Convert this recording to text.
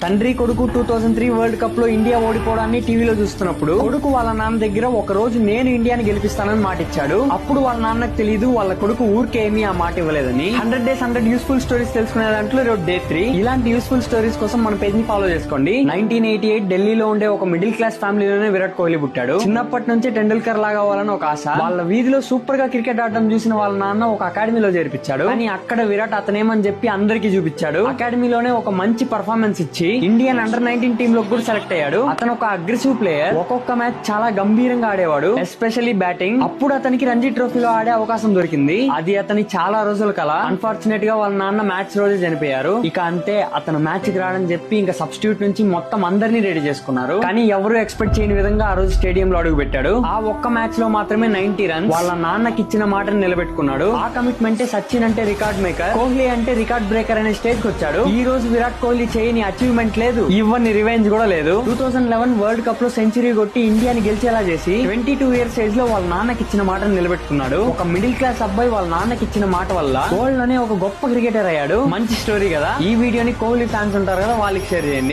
తండ్రి కొడుకు 2003 world cup లో ఇండియా ఓడిపోవడాన్ని టీవీలో చూస్తున్నప్పుడు కొడుకు వాళ్ళ నాన్న దగ్గర ఒక రోజు నేను ఇండియాని గెలిపిస్తానని మాట ఇచ్చాడు. అప్పుడు వాళ్ళ నాన్నకు తెలియదు వాళ్ళ కొడుకు ఊరికేమీ ఆ మాట ఇవ్వలేదని. 100 days 100 యూస్ఫుల్ స్టోరీస్ తెలుసుకునే దాంట్లో డే 3. ఇలాంటి యూస్ఫుల్ స్టోరీస్ కోసం మన పేజ్ ని ఫాలో చేసుకోండి. 1988 ఢిల్లీలో ఉండే ఒక మిడిల్ క్లాస్ ఫ్యామిలీలోనే విరాట్ కోహ్లీ పుట్టాడు. చిన్నప్పటి నుంచే టెండూల్కర్ లాగా అవ్వాలని ఒక ఆశ. వాళ్ళ వీధిలో సూపర్ గా క్రికెట్ ఆడటం చూసిన వాళ్ళ నాన్న ఒక అకాడమీలో చేర్పించాడు. కానీ అక్కడ విరాట్ అతనేమని చెప్పి అందరికీ చూపించాడు. అకాడమీలోనే ఒక మంచి పర్ఫార్మెన్స్ ఇచ్చి ఇండియన్ అండర్-19 టీమ్ లో కూడా సెలెక్ట్ అయ్యాడు. అతను ఒక అగ్రెసివ్ ప్లేయర్. ఒక్కొక్క మ్యాచ్ చాలా గంభీరంగా ఆడేవాడు, ఎస్పెషల్లీ బ్యాటింగ్. అప్పుడు అతనికి రంజీ ట్రోఫీలో ఆడే అవకాశం దొరికింది. అది అతని చాలా రోజుల కల. అన్ఫార్చునేట్ గా వాళ్ళ నాన్న మ్యాచ్ రోజే చనిపోయారు. ఇక అంతే, అతను మ్యాచ్ కి రాడని చెప్పి ఇంకా సబ్స్టిట్యూట్ నుంచి మొత్తం అందరినీ రెడీ చేసుకున్నారు. కానీ ఎవరు ఎక్స్పెక్ట్ చేయని విధంగా ఆ రోజు స్టేడియం లో అడుగు పెట్టాడు. ఆ ఒక్క మ్యాచ్ లో మాత్రమే 90 రన్స్. వాళ్ళ నాన్నకి ఇచ్చిన మాటను నిలబెట్టుకున్నాడు. ఆ కమిట్మెంటే సచిన్ అంటే రికార్డ్ మేకర్, కోహ్లీ అంటే రికార్డ్ బ్రేకర్ అనే స్టేజ్ కి వచ్చాడు. ఈ రోజు విరాట్ కోహ్లీ చేయని అచీవ్మెంట్ లేదు, ఇవ్వని రివెంజ్ కూడా లేదు. 2011 వరల్డ్ కప్ లో సెంచరీ కొట్టి ఇండియాని గెలిచేలా చేసి 22 ఇయర్స్ ఏజ్ లో వాళ్ళ నాన్నకి ఇచ్చిన మాటను నిలబెట్టుకున్నాడు. ఒక మిడిల్ క్లాస్ అబ్బాయి వాళ్ళ నాన్నకి ఇచ్చిన మాట వల్ల వరల్డ్ లోనే ఒక గొప్ప క్రికెటర్ అయ్యాడు. మంచి స్టోరీ కదా. ఈ వీడియోని కోహ్లీ ఫ్యాన్స్ ఉంటారు కదా, వాళ్ళకి షేర్ చేయండి.